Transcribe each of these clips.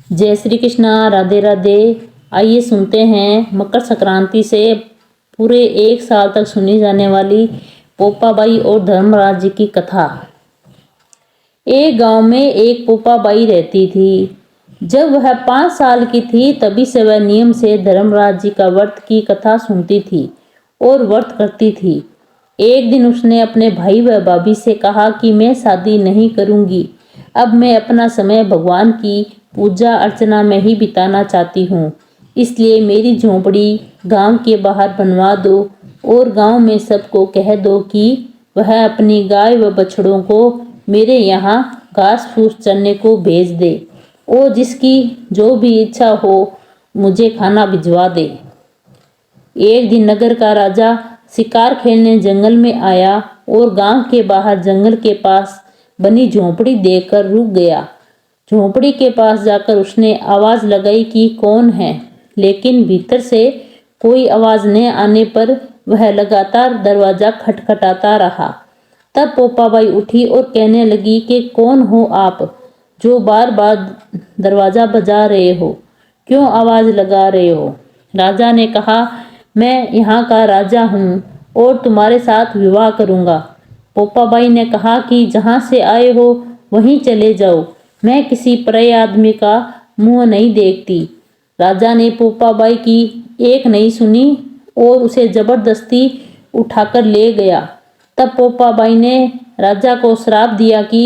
जय श्री कृष्णा, राधे राधे। आइए सुनते हैं मकर संक्रांति से पूरे एक साल तक सुनी जाने वाली पोपाबाई और धर्मराज जी की कथा। एक गांव में एक पोपाबाई रहती थी। जब वह 5 साल की थी तभी से वह नियम से धर्मराज जी का व्रत की कथा सुनती थी और व्रत करती थी। एक दिन उसने अपने भाई व भाभी से कहा कि मैं शादी नहीं करूंगी, अब मैं अपना समय भगवान की पूजा अर्चना में ही बिताना चाहती हूँ, इसलिए मेरी झोंपड़ी गांव के बाहर बनवा दो और गांव में सबको कह दो कि वह अपनी गाय व बछड़ों को मेरे यहाँ घास फूस चरने को भेज दे और जिसकी जो भी इच्छा हो मुझे खाना भिजवा दे। एक दिन नगर का राजा शिकार खेलने जंगल में आया और गांव के बाहर जंगल के पास बनी झोंपड़ी देखकर रुक गया। झोंपड़ी के पास जाकर उसने आवाज लगाई कि कौन है, लेकिन भीतर से कोई आवाज न आने पर वह लगातार दरवाजा खटखटाता रहा। तब पोपाबाई उठी और कहने लगी कि कौन हो आप जो बार बार दरवाजा बजा रहे हो, क्यों आवाज लगा रहे हो? राजा ने कहा, मैं यहाँ का राजा हूँ और तुम्हारे साथ विवाह करूँगा। पोपाबाई ने कहा कि जहाँ से आए हो वहीं चले जाओ, मैं किसी पराये आदमी का मुंह नहीं देखती। राजा ने पोपाबाई की एक नहीं सुनी और उसे जबरदस्ती उठाकर ले गया। तब पोपाबाई ने राजा को श्राप दिया कि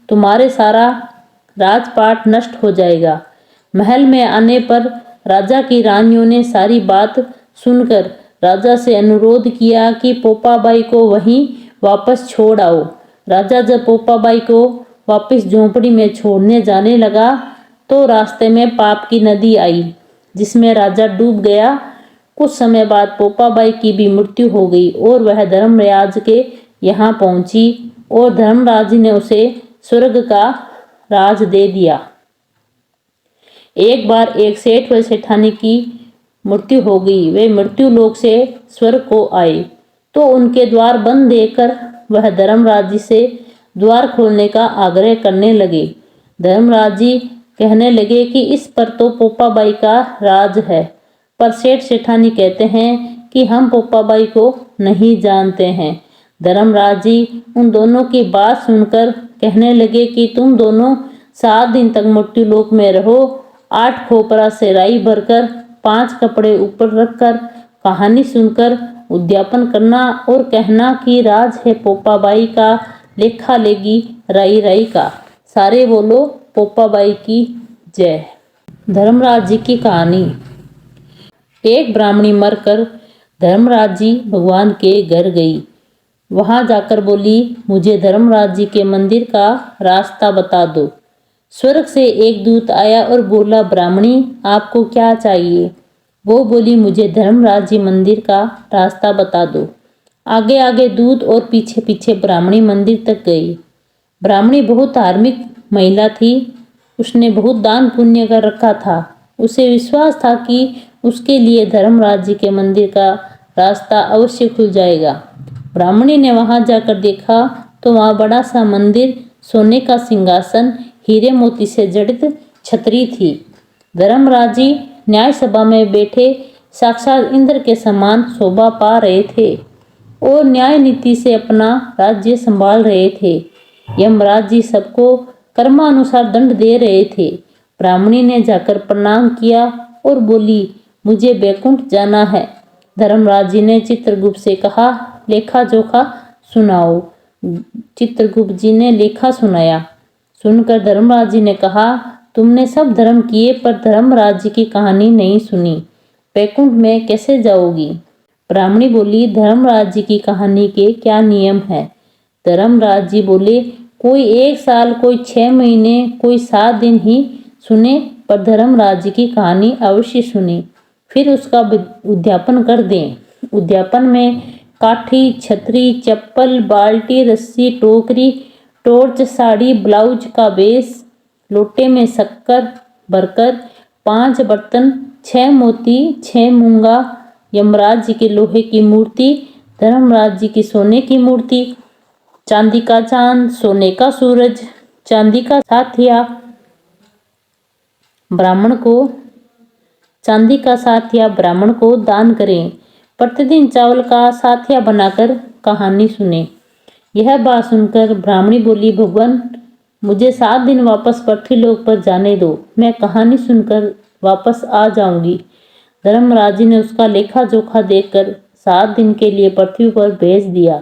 तुम्हारे सारा राजपाट नष्ट हो जाएगा। महल में आने पर राजा की रानियों ने सारी बात सुनकर राजा से अनुरोध किया कि पोपाबाई को वहीं वापस छोड़ आओ। राजा जब पोपाबाई को वापस झोंपड़ी में छोड़ने जाने लगा तो रास्ते में पाप की नदी आई जिसमें राजा डूब गया। कुछ समय बाद पोपाबाई की भी मृत्यु हो गई और वह धर्मराज के यहाँ पहुंची और धर्मराज ने उसे स्वर्ग का राज दे दिया। एक बार एक सेठ व सेठानी की मृत्यु हो गई। वे मृत्यु लोक से स्वर्ग को आए तो उनके द्वार बंद देखकर वह धर्मराज जी से द्वार खोलने का आग्रह करने लगे। धर्मराज जी कहने लगे कि इस पर तो पोपाबाई का राज है, पर सेठ सेठानी कहते हैं कि हम पोपाबाई को नहीं जानते हैं। धर्मराज जी उन दोनों की बात सुनकर कहने लगे कि तुम दोनों 7 दिन तक मृत्यु लोक में रहो। 8 खोपरा से राई भरकर 5 कपड़े ऊपर रखकर कहानी सुनकर उद्यापन करना और कहना कि राज है पोपाबाई का, लेखा लेगी राई राई का। सारे बोलो पोपाबाई की जय। धर्मराज जी की कहानी। एक ब्राह्मणी मरकर धर्मराज जी भगवान के घर गई। वहां जाकर बोली, मुझे धर्मराज जी के मंदिर का रास्ता बता दो। स्वर्ग से एक दूत आया और बोला, ब्राह्मणी आपको क्या चाहिए? वो बोली, मुझे धर्मराज जी मंदिर का रास्ता बता दो। आगे आगे दूत और पीछे पीछे ब्राह्मणी मंदिर तक गई। ब्राह्मणी बहुत धार्मिक महिला थी। उसने बहुत दान पुण्य कर रखा था। उसे विश्वास था कि उसके लिए धर्मराज जी के मंदिर का रास्ता अवश्य खुल जाएगा। ब्राह्मणी ने वहां जाकर देखा तो वहां बड़ा सा मंदिर, सोने का सिंहासन, हीरे मोती से जड़ित छतरी थी। धर्मराज जी न्याय सभा में बैठे साक्षात इंद्र के समान शोभा पा रहे थे और न्याय नीति से अपना राज्य संभाल रहे थे। यमराज जी सबको कर्मानुसार दंड दे रहे थे। ब्राह्मणी ने जाकर प्रणाम किया और बोली, मुझे बैकुंठ जाना है। धर्मराज जी ने चित्रगुप्त से कहा, लेखा जोखा सुनाओ। चित्रगुप्त जी ने लेखा सुनाया। सुनकर धर्मराज जी ने कहा, तुमने सब धर्म किए पर धर्मराज जी की कहानी नहीं सुनी, बैकुंठ में कैसे जाओगी? ब्राह्मणी बोली, धर्मराज जी की कहानी के क्या नियम है? धर्मराज जी बोले, कोई 1 साल, कोई 6 महीने, कोई 7 दिन ही सुने, पर धर्मराज जी की कहानी अवश्य सुने, फिर उसका उद्यापन कर दें। उद्यापन में काठी, छतरी, चप्पल, बाल्टी, रस्सी, टोकरी, टॉर्च, साड़ी, ब्लाउज का बेस, लोटे में शक्कर भरकर 5 बर्तन, 6 मोती, 6 मूंगा, यमराज जी के लोहे की मूर्ति, धर्मराज जी की सोने की मूर्ति, चांदी का चांद, सोने का सूरज, चांदी का साथिया, ब्राह्मण को चांदी का साथिया ब्राह्मण को दान करें। प्रतिदिन चावल का साथिया बनाकर कहानी सुने। यह बात सुनकर ब्राह्मणी बोली, भगवान मुझे 7 दिन वापस पृथ्वीलोक पर जाने दो, मैं कहानी सुनकर वापस आ जाऊंगी। धर्मराज जी ने उसका लेखा जोखा देखकर 7 दिन के लिए पृथ्वी पर भेज दिया।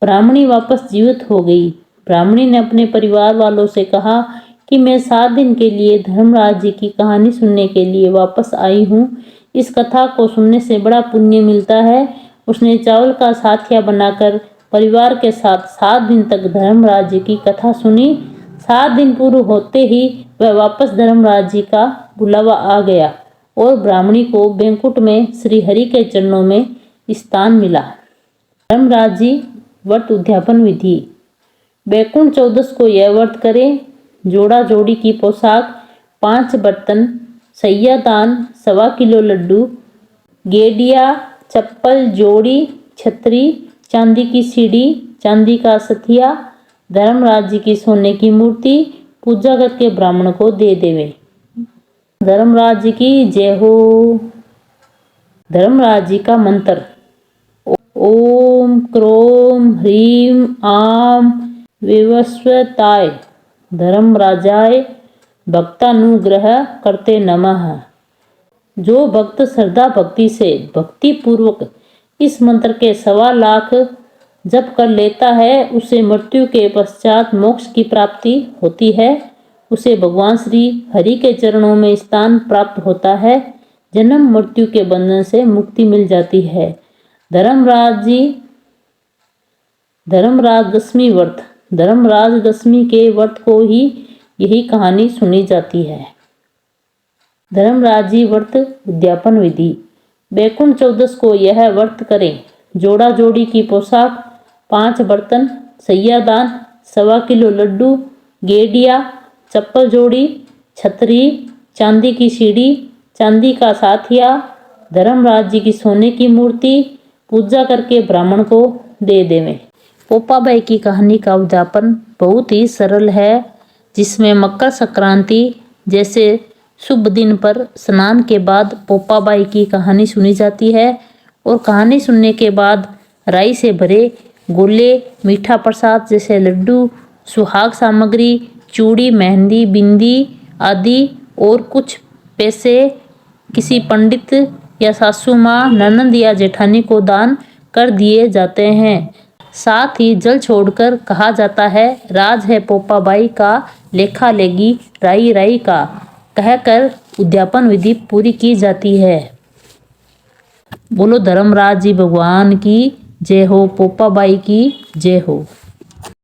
ब्राह्मणी वापस जीवित हो गई। ब्राह्मणी ने अपने परिवार वालों से कहा कि मैं 7 दिन के लिए धर्मराज जी की कहानी सुनने के लिए वापस आई हूँ। इस कथा को सुनने से बड़ा पुण्य मिलता है। उसने चावल का साथिया बनाकर परिवार के साथ 7 दिन तक धर्मराज जी की कथा सुनी। 7 दिन पूरे होते ही वह वापस धर्मराज जी का बुलावा आ गया और ब्राह्मणी को बैंकुट में श्री हरि के चरणों में स्थान मिला। धर्मराज जी व्रत उद्यापन विधि। बैकुंठ चौदस को यह व्रत करें। जोड़ा जोड़ी की पोशाक, 5 बर्तन, सैया दान, 1.25 किलो लड्डू, गेडिया, चप्पल, जोड़ी, छतरी, चांदी की सीढ़ी, चांदी का सथिया, धर्मराज जी की सोने की मूर्ति पूजा करके ब्राह्मण को दे देवे। धर्मराज जी की जय हो। धर्मराज जी का मंत्र। ओम क्रोम ह्रीम आम विवस्वताय धर्मराजाय भक्तानुग्रह करते नमः। जो भक्त श्रद्धा भक्ति से भक्ति पूर्वक इस मंत्र के 1.25 लाख जप कर लेता है, उसे मृत्यु के पश्चात मोक्ष की प्राप्ति होती है। उसे भगवान श्री हरि के चरणों में स्थान प्राप्त होता है। जन्म मृत्यु के बंधन से मुक्ति मिल जाती है। धर्मराज दशमी व्रत। धर्मराज दशमी के व्रत को ही यही कहानी सुनी जाती है। धर्मराज जी व्रत उद्यापन विधि। बैकुंठ चौदस को यह व्रत करें। जोड़ा जोड़ी की पोशाक, 5 बर्तन, सैया दान, 1.25 किलो लड्डू, गेडिया, चप्पल जोड़ी, छतरी, चांदी की सीढ़ी, चांदी का साथिया, धर्मराज जी की सोने की मूर्ति पूजा करके ब्राह्मण को दे देवें। पोपाबाई की कहानी का उद्यापन बहुत ही सरल है, जिसमें मकर संक्रांति जैसे शुभ दिन पर स्नान के बाद पोपाबाई की कहानी सुनी जाती है और कहानी सुनने के बाद राई से भरे गोले, मीठा प्रसाद जैसे लड्डू, सुहाग सामग्री, चूड़ी, मेहंदी, बिंदी आदि और कुछ पैसे किसी पंडित या सासू माँ, ननंद या जेठानी को दान कर दिए जाते हैं। साथ ही जल छोड़कर कहा जाता है, राज है पोपाबाई का, लेखा लेगी राई राई का, कहकर उद्यापन विधि पूरी की जाती है। बोलो धर्मराज जी भगवान की जय हो। पोपाबाई की जय हो।